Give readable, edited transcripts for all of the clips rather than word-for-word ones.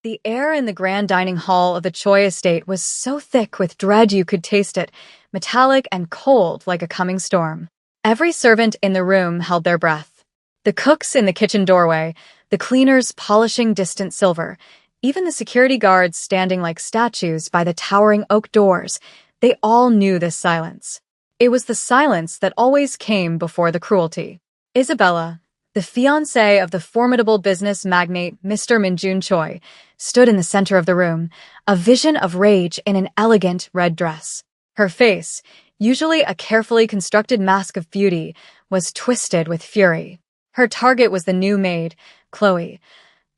The air in the grand dining hall of the Choi estate was so thick with dread you could taste it, metallic and cold like a coming storm. Every servant in the room held their breath. The cooks in the kitchen doorway, the cleaners polishing distant silver, even the security guards standing like statues by the towering oak doors, they all knew this silence. It was the silence that always came before the cruelty. Isabella, the fiancée of the formidable business magnate Mr. Min Choi, stood in the center of the room, a vision of rage in an elegant red dress. Her face, usually a carefully constructed mask of beauty, was twisted with fury. Her target was the new maid, Chloe,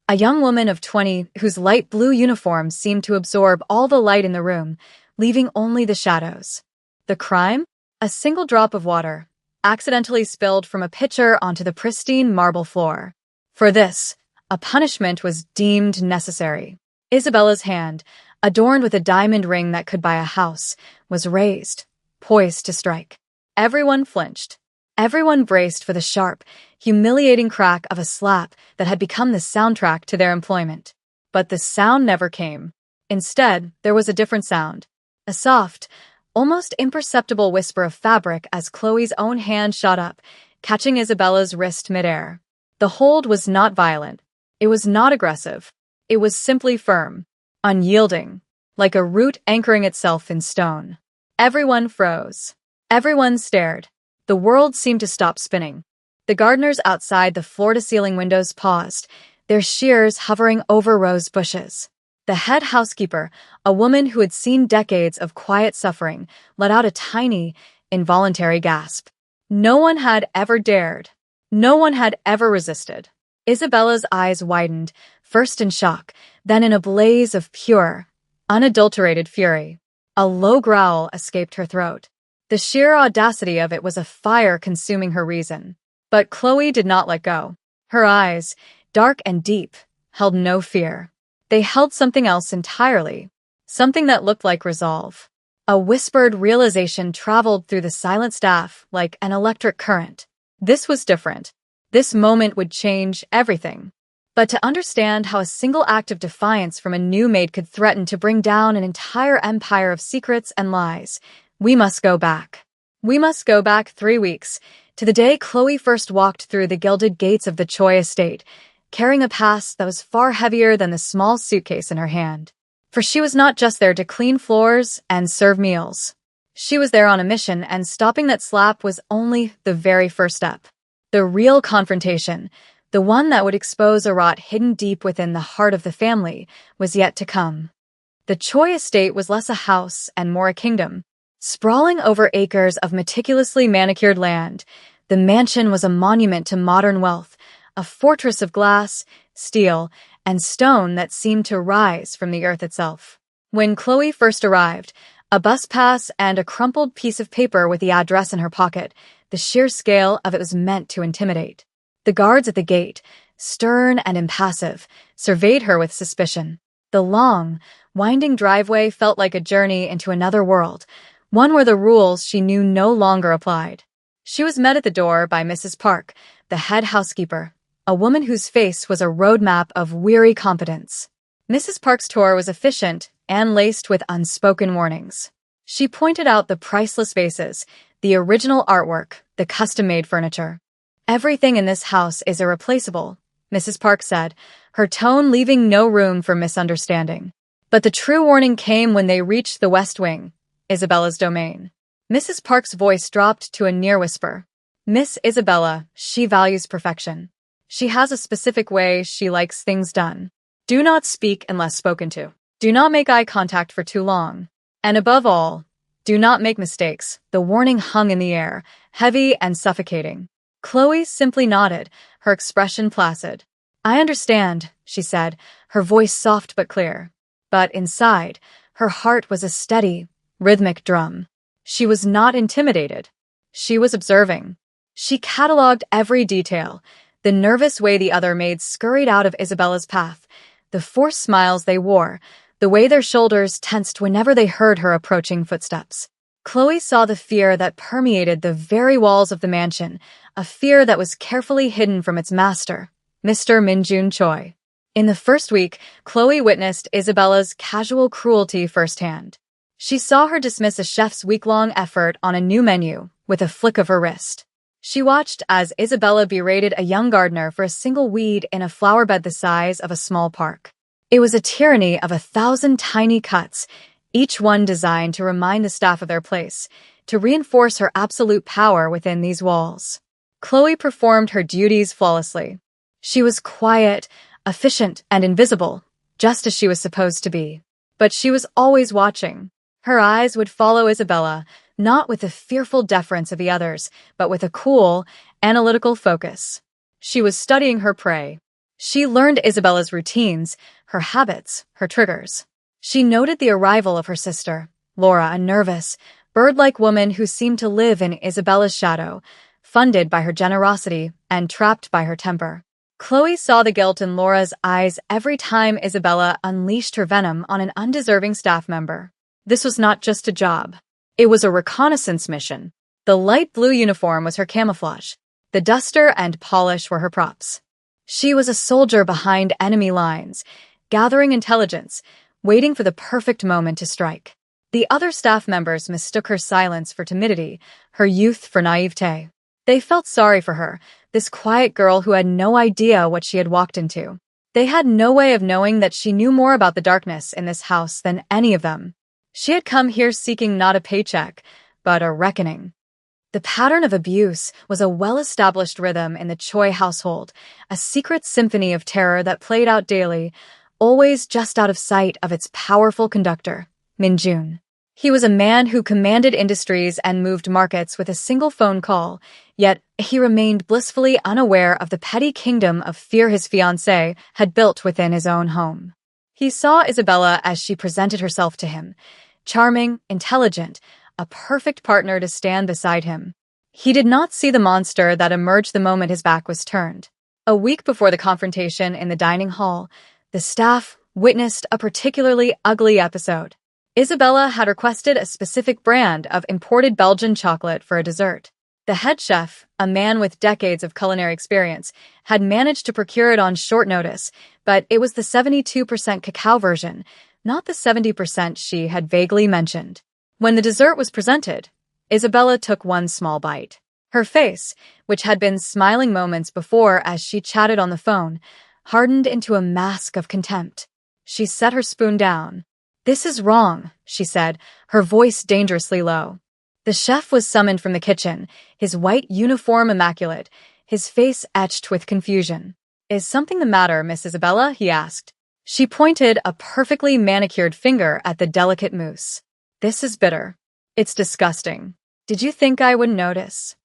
a young woman of 20 whose light blue uniform seemed to absorb all the light in the room, leaving only the shadows. The crime? A single drop of water, accidentally spilled from a pitcher onto the pristine marble floor. For this, a punishment was deemed necessary. Isabella's hand, adorned with a diamond ring that could buy a house, was raised, poised to strike. Everyone flinched. Everyone braced for the sharp, humiliating crack of a slap that had become the soundtrack to their employment. But the sound never came. Instead, there was a different sound. A soft, almost imperceptible whisper of fabric as Chloe's own hand shot up, catching Isabella's wrist midair. The hold was not violent. It was not aggressive. It was simply firm, unyielding, like a root anchoring itself in stone. Everyone froze. Everyone stared. The world seemed to stop spinning. The gardeners outside the floor-to-ceiling windows paused, their shears hovering over rose bushes. The head housekeeper, a woman who had seen decades of quiet suffering, let out a tiny, involuntary gasp. No one had ever dared. No one had ever resisted. Isabella's eyes widened, first in shock, then in a blaze of pure, unadulterated fury. A low growl escaped her throat. The sheer audacity of it was a fire consuming her reason. But Chloe did not let go. Her eyes, dark and deep, held no fear. They held something else entirely, something that looked like resolve. A whispered realization traveled through the silent staff like an electric current. This was different. This moment would change everything. But to understand how a single act of defiance from a new maid could threaten to bring down an entire empire of secrets and lies, we must go back. We must go back 3 weeks, to the day Chloe first walked through the gilded gates of the Choi estate, carrying a past that was far heavier than the small suitcase in her hand. For she was not just there to clean floors and serve meals. She was there on a mission, and stopping that slap was only the very first step. The real confrontation, the one that would expose a rot hidden deep within the heart of the family, was yet to come. The Choi estate was less a house and more a kingdom. Sprawling over acres of meticulously manicured land, the mansion was a monument to modern wealth, a fortress of glass, steel, and stone that seemed to rise from the earth itself. When Chloe first arrived, a bus pass and a crumpled piece of paper with the address in her pocket, the sheer scale of it was meant to intimidate. The guards at the gate, stern and impassive, surveyed her with suspicion. The long, winding driveway felt like a journey into another world, one where the rules she knew no longer applied. She was met at the door by Mrs. Park, the head housekeeper, a woman whose face was a roadmap of weary competence. Mrs. Park's tour was efficient and laced with unspoken warnings. She pointed out the priceless vases, the original artwork, the custom-made furniture. "Everything in this house is irreplaceable," Mrs. Park said, her tone leaving no room for misunderstanding. But the true warning came when they reached the West Wing, Isabella's domain. Mrs. Park's voice dropped to a near whisper. "Miss Isabella, she values perfection. She has a specific way she likes things done. Do not speak unless spoken to. Do not make eye contact for too long. And above all, do not make mistakes." The warning hung in the air, heavy and suffocating. Chloe simply nodded, her expression placid. "I understand," she said, her voice soft but clear. But inside, her heart was a steady, rhythmic drum. She was not intimidated. She was observing. She catalogued every detail, the nervous way the other maids scurried out of Isabella's path, the forced smiles they wore, the way their shoulders tensed whenever they heard her approaching footsteps. Chloe saw the fear that permeated the very walls of the mansion, a fear that was carefully hidden from its master, Mr. Min Choi. In the first week, Chloe witnessed Isabella's casual cruelty firsthand. She saw her dismiss a chef's week-long effort on a new menu with a flick of her wrist. She watched as Isabella berated a young gardener for a single weed in a flower bed the size of a small park. It was a tyranny of 1,000 tiny cuts, each one designed to remind the staff of their place, to reinforce her absolute power within these walls. Chloe performed her duties flawlessly. She was quiet, efficient, and invisible, just as she was supposed to be. But she was always watching. Her eyes would follow Isabella, not with the fearful deference of the others, but with a cool, analytical focus. She was studying her prey. She learned Isabella's routines, her habits, her triggers. She noted the arrival of her sister, Laura, a nervous, bird-like woman who seemed to live in Isabella's shadow, funded by her generosity and trapped by her temper. Chloe saw the guilt in Laura's eyes every time Isabella unleashed her venom on an undeserving staff member. This was not just a job. It was a reconnaissance mission. The light blue uniform was her camouflage. The duster and polish were her props. She was a soldier behind enemy lines, gathering intelligence, waiting for the perfect moment to strike. The other staff members mistook her silence for timidity, her youth for naivete. They felt sorry for her, this quiet girl who had no idea what she had walked into. They had no way of knowing that she knew more about the darkness in this house than any of them. She had come here seeking not a paycheck, but a reckoning. The pattern of abuse was a well-established rhythm in the Choi household, a secret symphony of terror that played out daily, always just out of sight of its powerful conductor, Min-jun. He was a man who commanded industries and moved markets with a single phone call, yet he remained blissfully unaware of the petty kingdom of fear his fiancée had built within his own home. He saw Isabella as she presented herself to him, charming, intelligent, a perfect partner to stand beside him. He did not see the monster that emerged the moment his back was turned. A week before the confrontation in the dining hall, the staff witnessed a particularly ugly episode. Isabella had requested a specific brand of imported Belgian chocolate for a dessert. The head chef, a man with decades of culinary experience, had managed to procure it on short notice, but it was the 72% cacao version, not the 70% she had vaguely mentioned. When the dessert was presented, Isabella took one small bite. Her face, which had been smiling moments before as she chatted on the phone, hardened into a mask of contempt. She set her spoon down. "This is wrong," she said, her voice dangerously low. The chef was summoned from the kitchen, his white uniform immaculate, his face etched with confusion. "Is something the matter, Miss Isabella?" he asked. She pointed a perfectly manicured finger at the delicate mousse. "This is bitter. It's disgusting. Did you think I would notice?"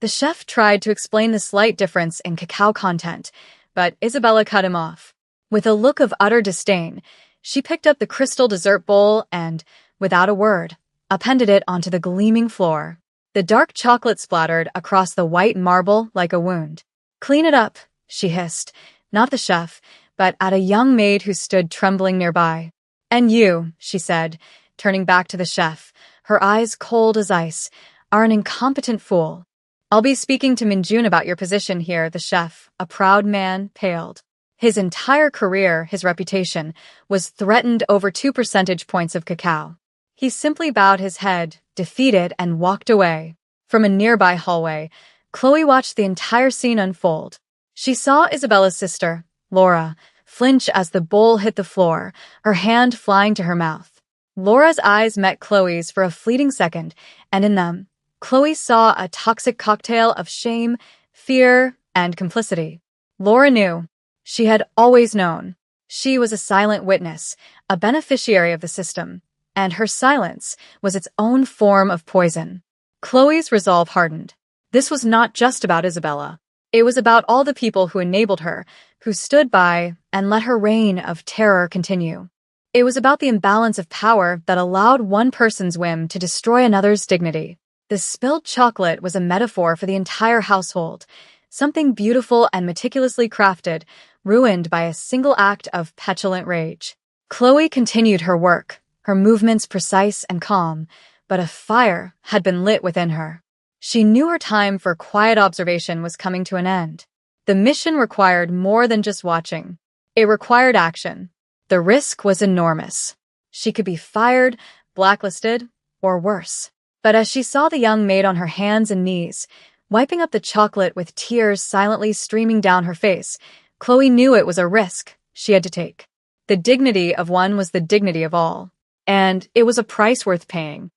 The chef tried to explain the slight difference in cacao content, but Isabella cut him off. With a look of utter disdain, she picked up the crystal dessert bowl and, without a word, appended it onto the gleaming floor. The dark chocolate splattered across the white marble like a wound. "Clean it up," she hissed, not the chef, but at a young maid who stood trembling nearby. "And you," she said, turning back to the chef, her eyes cold as ice, "are an incompetent fool." "I'll be speaking to Min-jun about your position here," the chef, a proud man, paled. His entire career, his reputation, was threatened over 2 percentage points of cacao. He simply bowed his head, defeated, and walked away. From a nearby hallway, Chloe watched the entire scene unfold. She saw Isabella's sister, Laura, flinch as the bowl hit the floor, her hand flying to her mouth. Laura's eyes met Chloe's for a fleeting second, and in them, Chloe saw a toxic cocktail of shame, fear, and complicity. Laura knew. She had always known. She was a silent witness, a beneficiary of the system, and her silence was its own form of poison. Chloe's resolve hardened. This was not just about Isabella. It was about all the people who enabled her, who stood by and let her reign of terror continue. It was about the imbalance of power that allowed one person's whim to destroy another's dignity. The spilled chocolate was a metaphor for the entire household, something beautiful and meticulously crafted, ruined by a single act of petulant rage. Chloe continued her work, her movements precise and calm, but a fire had been lit within her. She knew her time for quiet observation was coming to an end. The mission required more than just watching. It required action. The risk was enormous. She could be fired, blacklisted, or worse. But as she saw the young maid on her hands and knees, wiping up the chocolate with tears silently streaming down her face, Chloe knew it was a risk she had to take. The dignity of one was the dignity of all, and it was a price worth paying.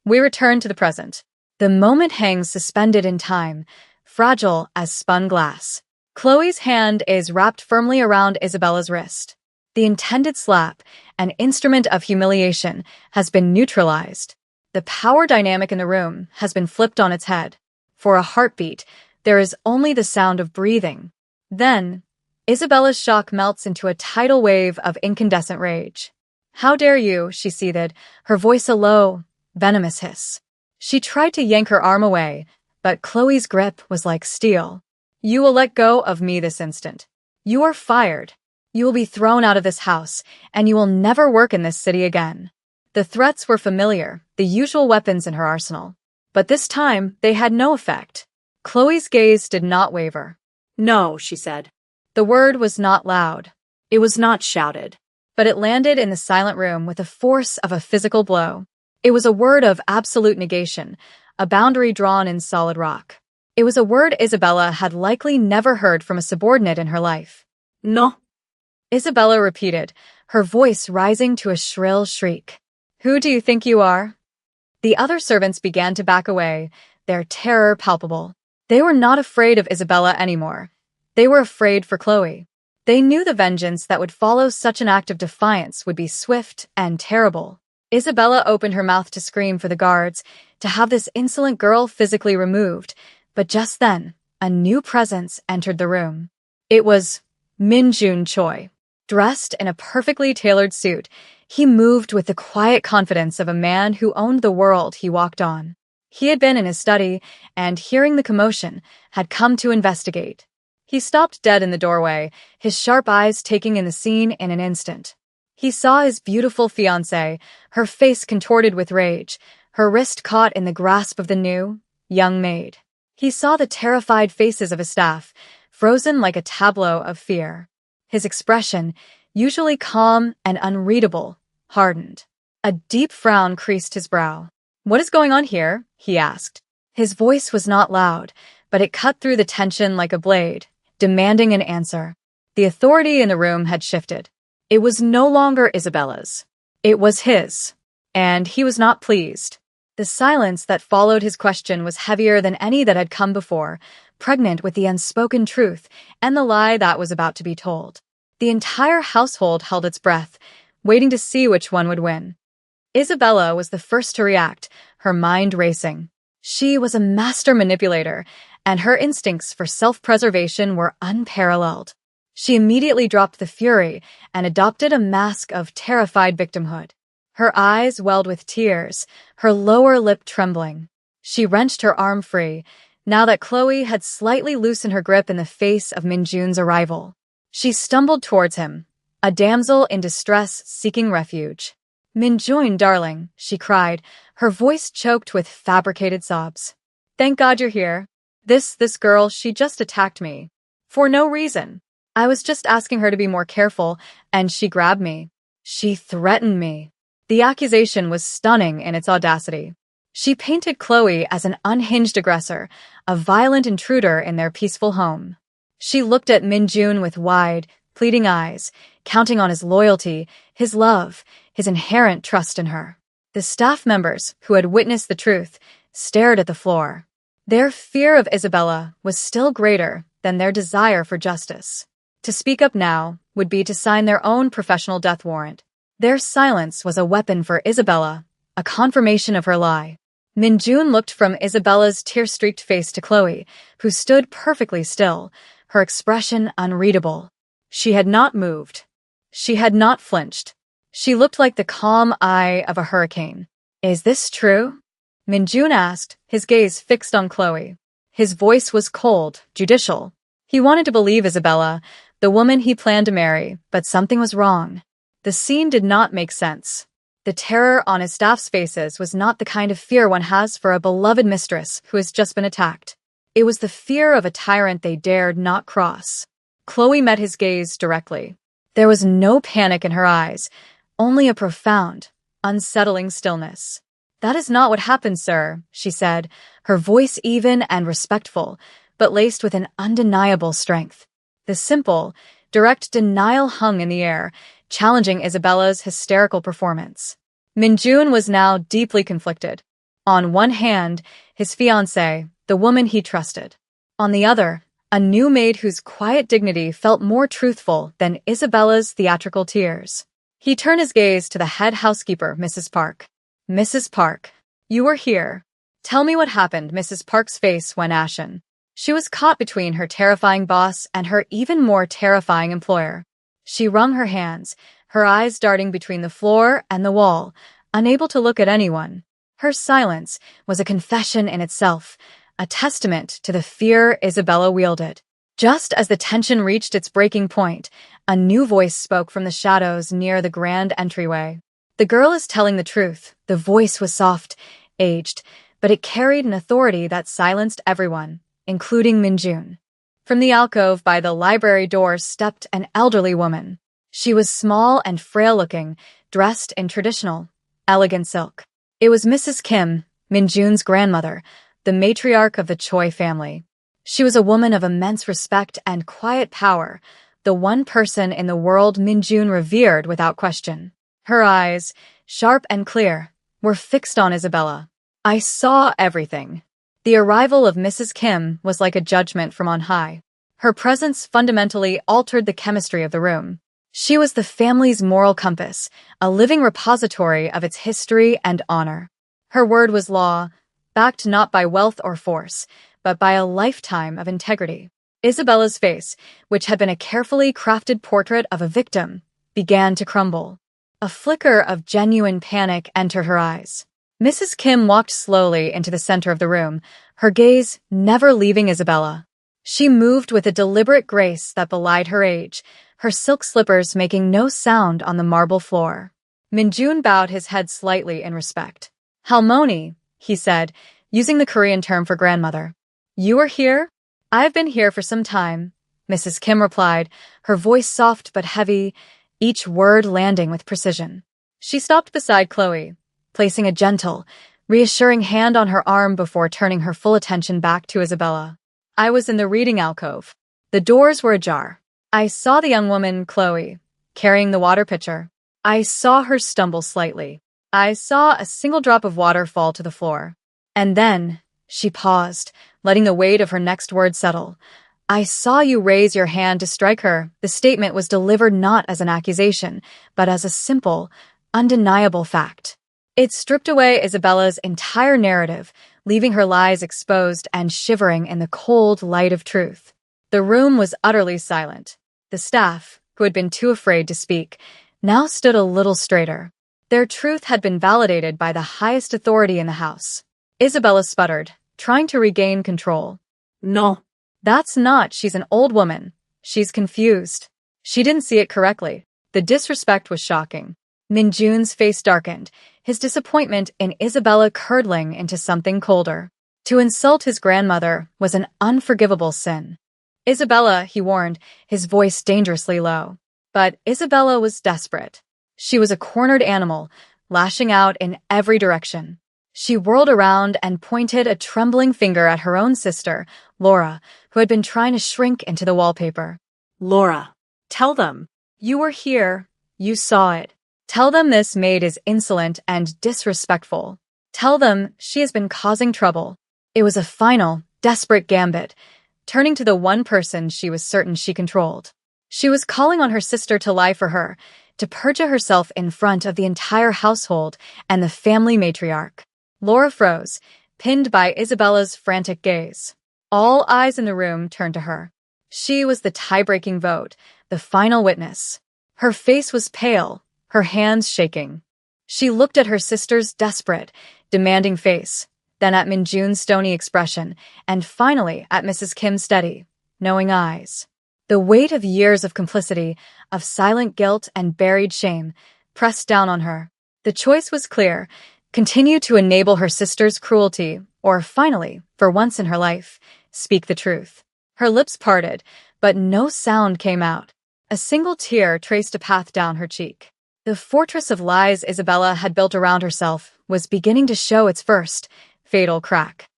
We return to the present. The moment hangs suspended in time, fragile as spun glass. Chloe's hand is wrapped firmly around Isabella's wrist. The intended slap, an instrument of humiliation, has been neutralized. The power dynamic in the room has been flipped on its head. For a heartbeat, there is only the sound of breathing. Then, Isabella's shock melts into a tidal wave of incandescent rage. "How dare you," she seethed, her voice a low, venomous hiss. She tried to yank her arm away, but Chloe's grip was like steel. "You will let go of me this instant. You are fired. You will be thrown out of this house, and you will never work in this city again." The threats were familiar, the usual weapons in her arsenal. But this time, they had no effect. Chloe's gaze did not waver. "No," she said. The word was not loud. It was not shouted. But it landed in the silent room with the force of a physical blow. It was a word of absolute negation, a boundary drawn in solid rock. It was a word Isabella had likely never heard from a subordinate in her life. "No." Isabella repeated, her voice rising to a shrill shriek. "Who do you think you are?" The other servants began to back away, their terror palpable. They were not afraid of Isabella anymore. They were afraid for Chloe. They knew the vengeance that would follow such an act of defiance would be swift and terrible. Isabella opened her mouth to scream for the guards, to have this insolent girl physically removed, but just then, a new presence entered the room. It was Min-jun Choi. Dressed in a perfectly tailored suit, he moved with the quiet confidence of a man who owned the world he walked on. He had been in his study, and hearing the commotion, had come to investigate. He stopped dead in the doorway, his sharp eyes taking in the scene in an instant. He saw his beautiful fiancée, her face contorted with rage, her wrist caught in the grasp of the new, young maid. He saw the terrified faces of his staff, frozen like a tableau of fear. His expression, usually calm and unreadable, hardened. A deep frown creased his brow. "What is going on here?" he asked. His voice was not loud, but it cut through the tension like a blade, demanding an answer. The authority in the room had shifted. It was no longer Isabella's. It was his. And he was not pleased. The silence that followed his question was heavier than any that had come before, pregnant with the unspoken truth and the lie that was about to be told. The entire household held its breath, waiting to see which one would win. Isabella was the first to react, her mind racing. She was a master manipulator, and her instincts for self-preservation were unparalleled. She immediately dropped the fury and adopted a mask of terrified victimhood. Her eyes welled with tears, her lower lip trembling. She wrenched her arm free, now that Chloe had slightly loosened her grip in the face of Min-jun's arrival. She stumbled towards him, a damsel in distress seeking refuge. "Min-jun, darling," she cried, her voice choked with fabricated sobs. "Thank God you're here. This girl, she just attacked me. For no reason. I was just asking her to be more careful, and she grabbed me. She threatened me." The accusation was stunning in its audacity. She painted Chloe as an unhinged aggressor, a violent intruder in their peaceful home. She looked at Min-jun with wide, pleading eyes, counting on his loyalty, his love, his inherent trust in her. The staff members, who had witnessed the truth, stared at the floor. Their fear of Isabella was still greater than their desire for justice. To speak up now would be to sign their own professional death warrant. Their silence was a weapon for Isabella, a confirmation of her lie. Min-jun looked from Isabella's tear-streaked face to Chloe, who stood perfectly still, her expression unreadable. She had not moved. She had not flinched. She looked like the calm eye of a hurricane. "Is this true?" Min-jun asked, his gaze fixed on Chloe. His voice was cold, judicial. He wanted to believe Isabella, the woman he planned to marry, but something was wrong. The scene did not make sense. The terror on his staff's faces was not the kind of fear one has for a beloved mistress who has just been attacked. It was the fear of a tyrant they dared not cross. Chloe met his gaze directly. There was no panic in her eyes, only a profound, unsettling stillness. "That is not what happened, sir," she said, her voice even and respectful, but laced with an undeniable strength. The simple, direct denial hung in the air, challenging Isabella's hysterical performance. Minjun was now deeply conflicted. On one hand, his fiancée, the woman he trusted. On the other, a new maid whose quiet dignity felt more truthful than Isabella's theatrical tears. He turned his gaze to the head housekeeper, Mrs. Park. "Mrs. Park, you were here. Tell me what happened." Mrs. Park's face went ashen. She was caught between her terrifying boss and her even more terrifying employer. She wrung her hands, her eyes darting between the floor and the wall, unable to look at anyone. Her silence was a confession in itself, a testament to the fear Isabella wielded. Just as the tension reached its breaking point, a new voice spoke from the shadows near the grand entryway. "The girl is telling the truth." The voice was soft, aged, but it carried an authority that silenced everyone, including Minjun. From the alcove by the library door stepped an elderly woman. She was small and frail-looking, dressed in traditional, elegant silk. It was Mrs. Kim, Minjun's grandmother, the matriarch of the Choi family. She was a woman of immense respect and quiet power, the one person in the world Minjun revered without question. Her eyes, sharp and clear, were fixed on Isabella. "I saw everything." The arrival of Mrs. Kim was like a judgment from on high. Her presence fundamentally altered the chemistry of the room. She was the family's moral compass, a living repository of its history and honor. Her word was law, backed not by wealth or force, but by a lifetime of integrity. Isabella's face, which had been a carefully crafted portrait of a victim, began to crumble. A flicker of genuine panic entered her eyes. Mrs. Kim walked slowly into the center of the room, her gaze never leaving Isabella. She moved with a deliberate grace that belied her age, her silk slippers making no sound on the marble floor. Minjun bowed his head slightly in respect. "Halmoni," he said, using the Korean term for grandmother. "You are here?" "I've been here for some time," Mrs. Kim replied, her voice soft but heavy, each word landing with precision. She stopped beside Chloe, placing a gentle, reassuring hand on her arm before turning her full attention back to Isabella. "I was in the reading alcove. The doors were ajar. I saw the young woman, Chloe, carrying the water pitcher. I saw her stumble slightly. I saw a single drop of water fall to the floor. And then," she paused, letting the weight of her next word settle, "I saw you raise your hand to strike her." The statement was delivered not as an accusation, but as a simple, undeniable fact. It stripped away Isabella's entire narrative, leaving her lies exposed and shivering in the cold light of truth. The room was utterly silent. The staff, who had been too afraid to speak, now stood a little straighter. Their truth had been validated by the highest authority in the house. Isabella sputtered, trying to regain control. "No." "That's not. She's an old woman. She's confused." She didn't see it correctly. The disrespect was shocking. Minjun's face darkened, his disappointment in Isabella curdling into something colder. To insult his grandmother was an unforgivable sin. "Isabella," he warned, his voice dangerously low. But Isabella was desperate. She was a cornered animal, lashing out in every direction. She whirled around and pointed a trembling finger at her own sister, Laura, who had been trying to shrink into the wallpaper. "Laura, tell them." "You were here. You saw it. Tell them this maid is insolent and disrespectful. Tell them she has been causing trouble." It was a final, desperate gambit, turning to the one person she was certain she controlled. She was calling on her sister to lie for her, to perjure herself in front of the entire household and the family matriarch. Laura froze, pinned by Isabella's frantic gaze. All eyes in the room turned to her. She was the tie-breaking vote, the final witness. Her face was pale, her hands shaking. She looked at her sister's desperate, demanding face, then at Minjun's stony expression, and finally at Mrs. Kim's steady, knowing eyes. The weight of years of complicity, of silent guilt and buried shame, pressed down on her. The choice was clear: continue to enable her sister's cruelty, or finally, for once in her life, speak the truth. Her lips parted, but no sound came out. A single tear traced a path down her cheek. The fortress of lies Isabella had built around herself was beginning to show its first fatal crack.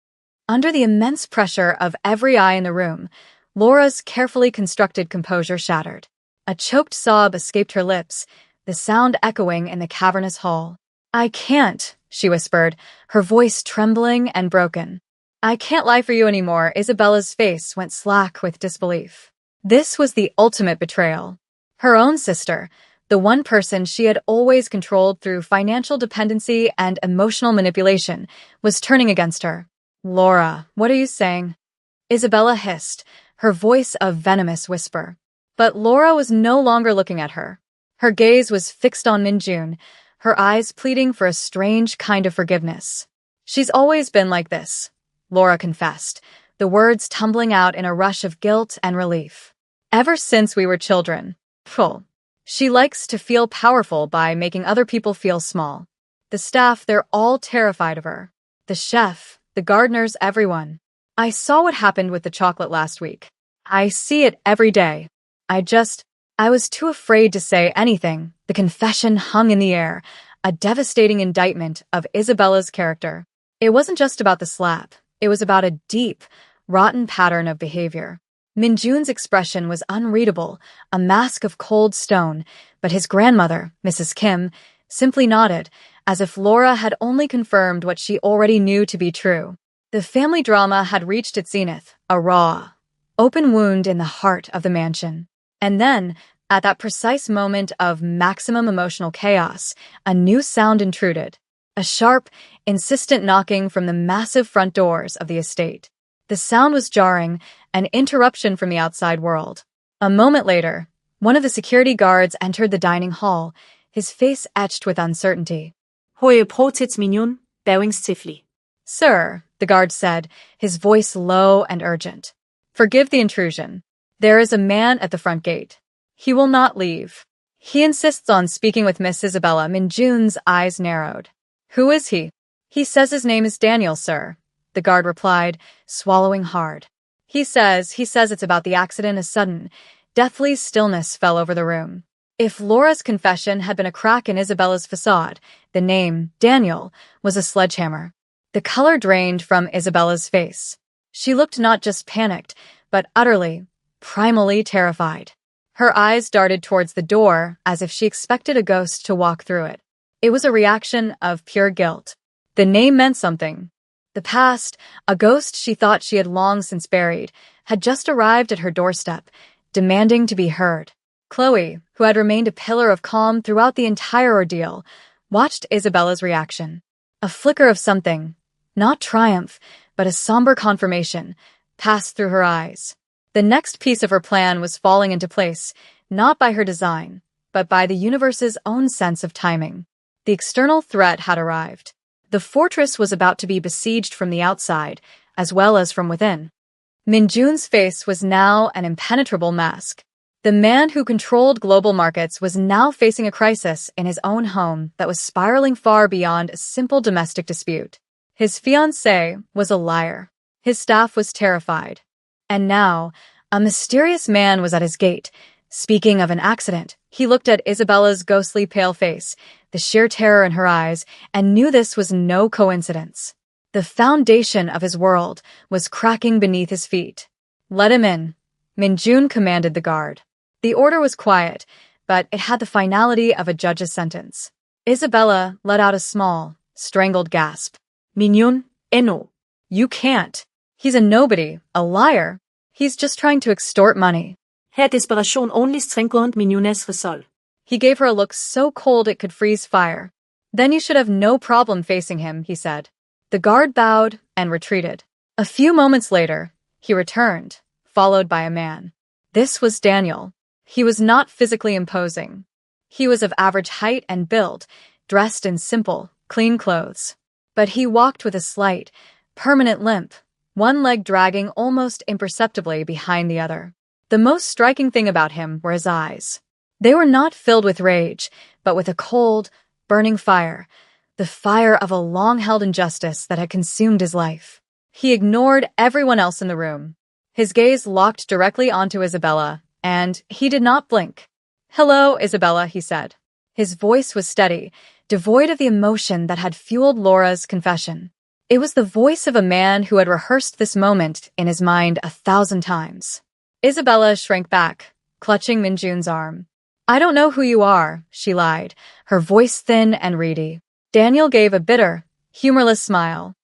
Under the immense pressure of every eye in the room, Laura's carefully constructed composure shattered. A choked sob escaped her lips, the sound echoing in the cavernous hall. "I can't," she whispered, her voice trembling and broken. "I can't lie for you anymore." Isabella's face went slack with disbelief. This was the ultimate betrayal. Her own sister, the one person she had always controlled through financial dependency and emotional manipulation, was turning against her. "Laura, what are you saying?" Isabella hissed, her voice a venomous whisper. But Laura was no longer looking at her. Her gaze was fixed on Minjun, her eyes pleading for a strange kind of forgiveness. "She's always been like this," Laura confessed, the words tumbling out in a rush of guilt and relief. "Ever since we were children. Phew. She likes to feel powerful by making other people feel small. The staff, they're all terrified of her. The chef, the gardeners, everyone. I saw what happened with the chocolate last week. I see it every day. I was too afraid to say anything." The confession hung in the air, a devastating indictment of Isabella's character. It wasn't just about the slap. It was about a deep, rotten pattern of behavior. Minjun's expression was unreadable, a mask of cold stone, but his grandmother, Mrs. Kim, simply nodded, as if Laura had only confirmed what she already knew to be true. The family drama had reached its zenith, a raw, open wound in the heart of the mansion. And then, at that precise moment of maximum emotional chaos, a new sound intruded. A sharp, insistent knocking from the massive front doors of the estate. The sound was jarring, an interruption from the outside world. A moment later, one of the security guards entered the dining hall, his face etched with uncertainty. Hoje Protits Mignon, bowing stiffly. "Sir," the guard said, his voice low and urgent. "Forgive the intrusion. There is a man at the front gate. He will not leave. He insists on speaking with Miss Isabella." Minjun's eyes narrowed. "Who is he?" "He says his name is Daniel, sir," the guard replied, swallowing hard. He says it's about the accident." A sudden, deathly stillness fell over the room. If Laura's confession had been a crack in Isabella's facade, the name, Daniel, was a sledgehammer. The color drained from Isabella's face. She looked not just panicked, but utterly, primally terrified. Her eyes darted towards the door as if she expected a ghost to walk through it. It was a reaction of pure guilt. The name meant something. The past, a ghost she thought she had long since buried, had just arrived at her doorstep, demanding to be heard. Chloe, who had remained a pillar of calm throughout the entire ordeal, watched Isabella's reaction. A flicker of something, not triumph, but a somber confirmation, passed through her eyes. The next piece of her plan was falling into place, not by her design, but by the universe's own sense of timing. The external threat had arrived. The fortress was about to be besieged from the outside, as well as from within. Minjun's face was now an impenetrable mask. The man who controlled global markets was now facing a crisis in his own home that was spiraling far beyond a simple domestic dispute. His fiancée was a liar. His staff was terrified. And now, a mysterious man was at his gate. Speaking of an accident, he looked at Isabella's ghostly pale face, the sheer terror in her eyes, and knew this was no coincidence. The foundation of his world was cracking beneath his feet. "Let him in," Minjun commanded the guard. The order was quiet, but it had the finality of a judge's sentence. Isabella let out a small, strangled gasp. "Minjun, no. You can't. He's a nobody, a liar. He's just trying to extort money." Her desperation only strengthened Minjun's resolve. He gave her a look so cold it could freeze fire. "Then you should have no problem facing him," he said. The guard bowed and retreated. A few moments later, he returned, followed by a man. This was Daniel. He was not physically imposing. He was of average height and build, dressed in simple, clean clothes. But he walked with a slight, permanent limp, one leg dragging almost imperceptibly behind the other. The most striking thing about him were his eyes. They were not filled with rage, but with a cold, burning fire, the fire of a long-held injustice that had consumed his life. He ignored everyone else in the room. His gaze locked directly onto Isabella, and he did not blink. "Hello, Isabella," he said. His voice was steady, devoid of the emotion that had fueled Laura's confession. It was the voice of a man who had rehearsed this moment in his mind 1,000 times. Isabella shrank back, clutching Minjun's arm. "I don't know who you are," she lied, her voice thin and reedy. Daniel gave a bitter, humorless smile.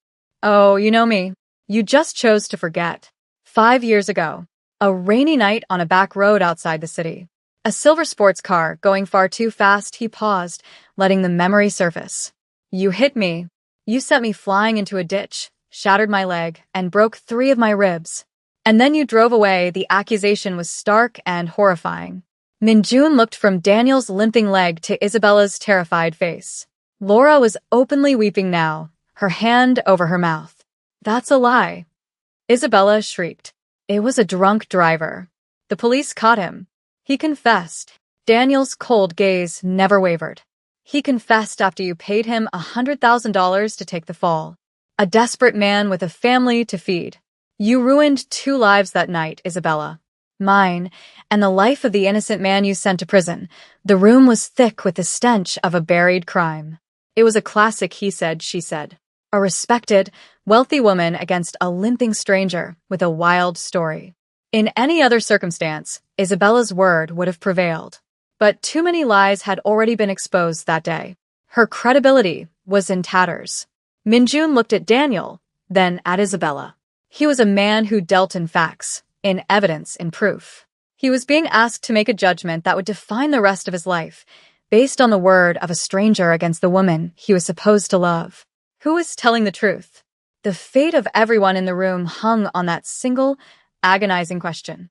"Oh, you know me. You just chose to forget. 5 years ago, a rainy night on a back road outside the city. A silver sports car going far too fast," he paused, letting the memory surface. "You hit me. You sent me flying into a ditch, shattered my leg, and broke 3 of my ribs. And then you drove away." The accusation was stark and horrifying. Minjun looked from Daniel's limping leg to Isabella's terrified face. Laura was openly weeping now, her hand over her mouth. "That's a lie." Isabella shrieked. "It was a drunk driver. The police caught him. He confessed." Daniel's cold gaze never wavered. "He confessed after you paid him $100,000 to take the fall. A desperate man with a family to feed. You ruined 2 lives that night, Isabella. Mine, and the life of the innocent man you sent to prison." The room was thick with the stench of a buried crime. It was a classic he said, she said. A respected, wealthy woman against a limping stranger with a wild story. In any other circumstance, Isabella's word would have prevailed. But too many lies had already been exposed that day. Her credibility was in tatters. Minjun looked at Daniel, then at Isabella. He was a man who dealt in facts, in evidence, in proof. He was being asked to make a judgment that would define the rest of his life, based on the word of a stranger against the woman he was supposed to love. Who was telling the truth? The fate of everyone in the room hung on that single, agonizing question.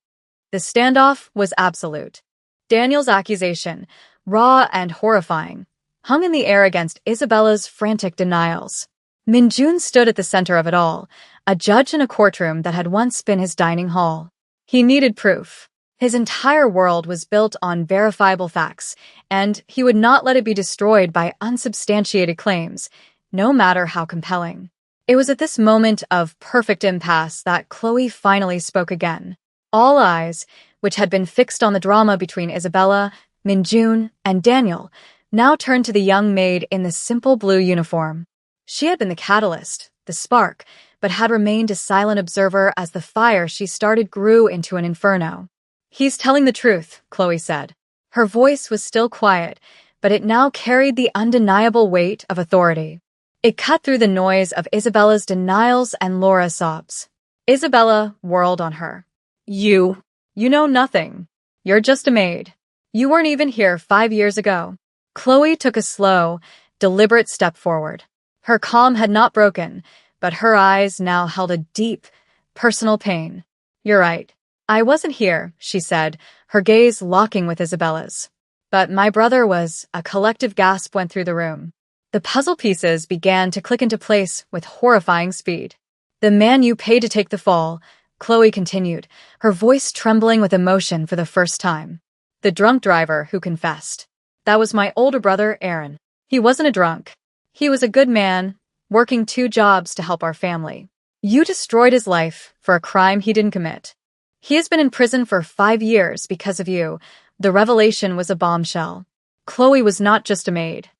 The standoff was absolute. Daniel's accusation, raw and horrifying, hung in the air against Isabella's frantic denials. Minjun stood at the center of it all, a judge in a courtroom that had once been his dining hall. He needed proof. His entire world was built on verifiable facts, and he would not let it be destroyed by unsubstantiated claims, no matter how compelling. It was at this moment of perfect impasse that Chloe finally spoke again. All eyes, which had been fixed on the drama between Isabella, Minjun, and Daniel, now turned to the young maid in the simple blue uniform. She had been the catalyst, the spark, but had remained a silent observer as the fire she started grew into an inferno. "He's telling the truth," Chloe said. Her voice was still quiet, but it now carried the undeniable weight of authority. It cut through the noise of Isabella's denials and Laura's sobs. Isabella whirled on her. You know nothing. You're just a maid. You weren't even here 5 years ago." Chloe took a slow, deliberate step forward. Her calm had not broken, but her eyes now held a deep, personal pain. "You're right. I wasn't here," she said, her gaze locking with Isabella's. "But my brother was." A collective gasp went through the room. The puzzle pieces began to click into place with horrifying speed. "The man you paid to take the fall," Chloe continued, her voice trembling with emotion for the first time. "The drunk driver who confessed. That was my older brother, Aaron. He wasn't a drunk. He was a good man, working 2 jobs to help our family. You destroyed his life for a crime he didn't commit. He has been in prison for 5 years because of you." The revelation was a bombshell. Chloe was not just a maid.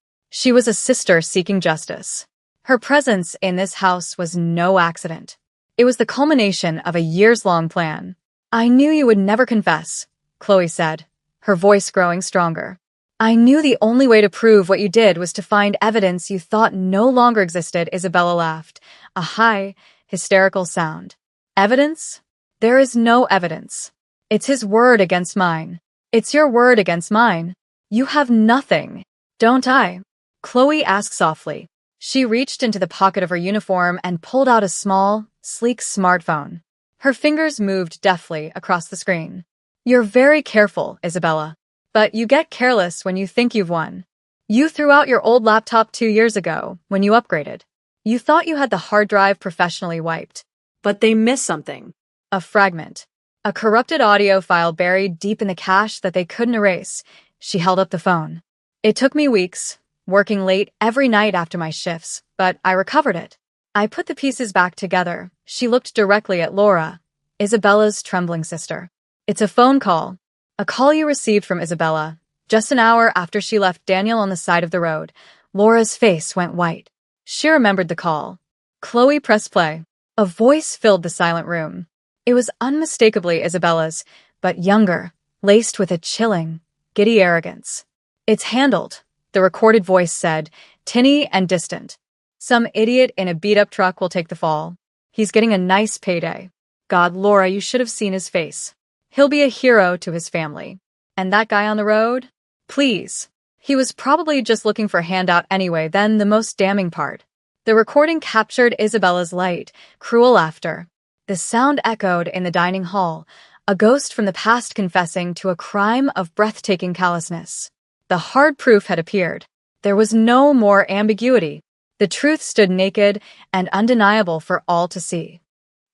She was a sister seeking justice. Her presence in this house was no accident. It was the culmination of a years-long plan. "I knew you would never confess," Chloe said, her voice growing stronger. "I knew the only way to prove what you did was to find evidence you thought no longer existed." Isabella laughed, a high, hysterical sound. "Evidence? There is no evidence. It's his word against mine. It's your word against mine. You have nothing, don't I?" Chloe asked softly. She reached into the pocket of her uniform and pulled out a small, sleek smartphone. Her fingers moved deftly across the screen. "You're very careful, Isabella. But you get careless when you think you've won. You threw out your old laptop 2 years ago when you upgraded. You thought you had the hard drive professionally wiped. But they missed something. A fragment. A corrupted audio file buried deep in the cache that they couldn't erase." She held up the phone. "It took me weeks, working late every night after my shifts, but I recovered it. I put the pieces back together." She looked directly at Laura, Isabella's trembling sister. It's a phone call. A call you received from Isabella. Just an hour after she left Daniel on the side of the road, Laura's face went white. She remembered the call. Chloe pressed play. A voice filled the silent room. It was unmistakably Isabella's, but younger, laced with a chilling, giddy arrogance. "It's handled," the recorded voice said, tinny and distant. "Some idiot in a beat-up truck will take the fall. He's getting a nice payday. God, Laura, you should have seen his face. He'll be a hero to his family. And that guy on the road? Please. He was probably just looking for a handout anyway." Then the most damning part. The recording captured Isabella's light, cruel laughter. The sound echoed in the dining hall, a ghost from the past confessing to a crime of breathtaking callousness. The hard proof had appeared. There was no more ambiguity. The truth stood naked and undeniable for all to see.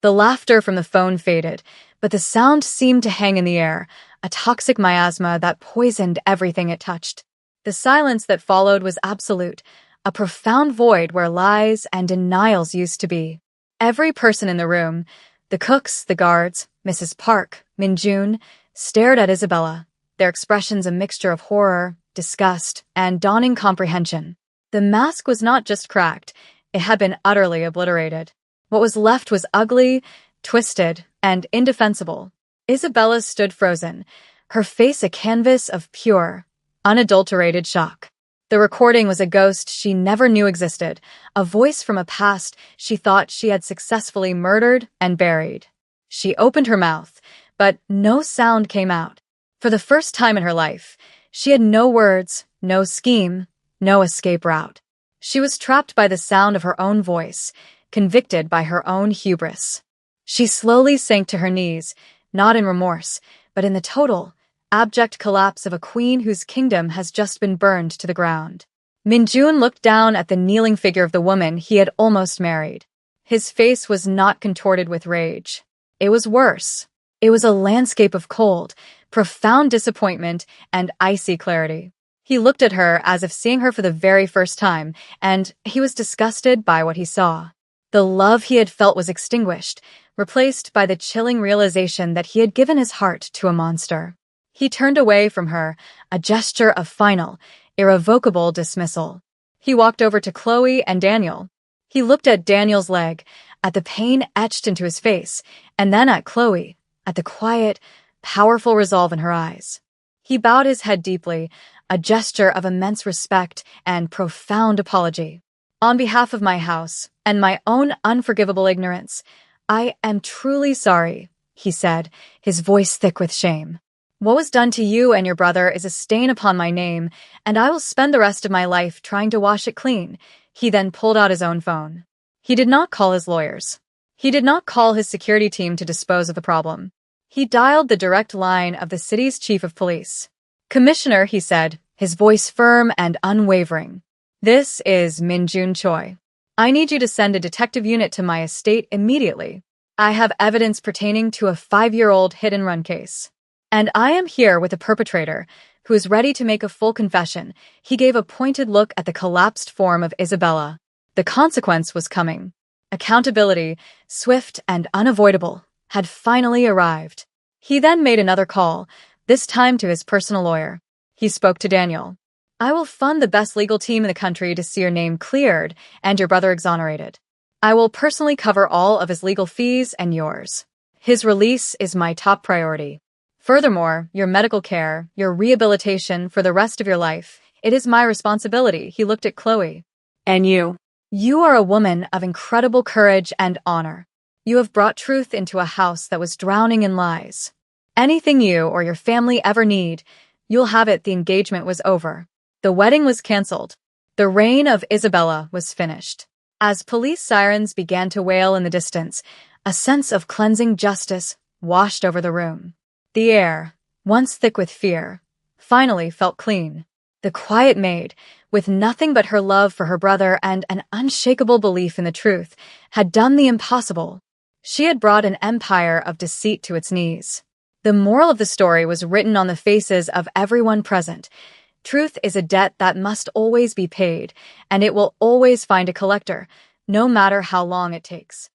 The laughter from the phone faded, but the sound seemed to hang in the air, a toxic miasma that poisoned everything it touched. The silence that followed was absolute, a profound void where lies and denials used to be. Every person in the room, the cooks, the guards, Mrs. Park, Minjun, stared at Isabella, their expressions a mixture of horror, disgust, and dawning comprehension. The mask was not just cracked, it had been utterly obliterated. What was left was ugly, twisted, and indefensible. Isabella stood frozen, her face a canvas of pure, unadulterated shock. The recording was a ghost she never knew existed, a voice from a past she thought she had successfully murdered and buried. She opened her mouth, but no sound came out. For the first time in her life, she had no words, no scheme, no escape route. She was trapped by the sound of her own voice, convicted by her own hubris. She slowly sank to her knees, not in remorse, but in the total, abject collapse of a queen whose kingdom has just been burned to the ground. Minjun looked down at the kneeling figure of the woman he had almost married. His face was not contorted with rage. It was worse. It was a landscape of cold, profound disappointment, and icy clarity. He looked at her as if seeing her for the very first time, and he was disgusted by what he saw. The love he had felt was extinguished, replaced by the chilling realization that he had given his heart to a monster. He turned away from her, a gesture of final, irrevocable dismissal. He walked over to Chloe and Daniel. He looked at Daniel's leg, at the pain etched into his face, and then at Chloe, at the quiet, powerful resolve in her eyes. He bowed his head deeply, a gesture of immense respect and profound apology. "On behalf of my house and my own unforgivable ignorance, I am truly sorry," he said, his voice thick with shame. "What was done to you and your brother is a stain upon my name, and I will spend the rest of my life trying to wash it clean." He then pulled out his own phone. He did not call his lawyers. He did not call his security team to dispose of the problem. He dialed the direct line of the city's chief of police. "Commissioner," he said, his voice firm and unwavering. "This is Minjun Choi. I need you to send a detective unit to my estate immediately. I have evidence pertaining to a 5-year-old hit-and-run case. And I am here with a perpetrator who is ready to make a full confession." He gave a pointed look at the collapsed form of Isabella. The consequence was coming. Accountability, swift and unavoidable, had finally arrived. He then made another call, this time to his personal lawyer. He spoke to Daniel. "I will fund the best legal team in the country to see your name cleared and your brother exonerated. I will personally cover all of his legal fees and yours. His release is my top priority. Furthermore, your medical care, your rehabilitation for the rest of your life, it is my responsibility." He looked at Chloe. And you? "You are a woman of incredible courage and honor. You have brought truth into a house that was drowning in lies. Anything you or your family ever need, you'll have it." The engagement was over. The wedding was canceled. The reign of Isabella was finished. As police sirens began to wail in the distance, a sense of cleansing justice washed over the room. The air, once thick with fear, finally felt clean. The quiet maid, with nothing but her love for her brother and an unshakable belief in the truth, had done the impossible. She had brought an empire of deceit to its knees. The moral of the story was written on the faces of everyone present. Truth is a debt that must always be paid, and it will always find a collector, no matter how long it takes.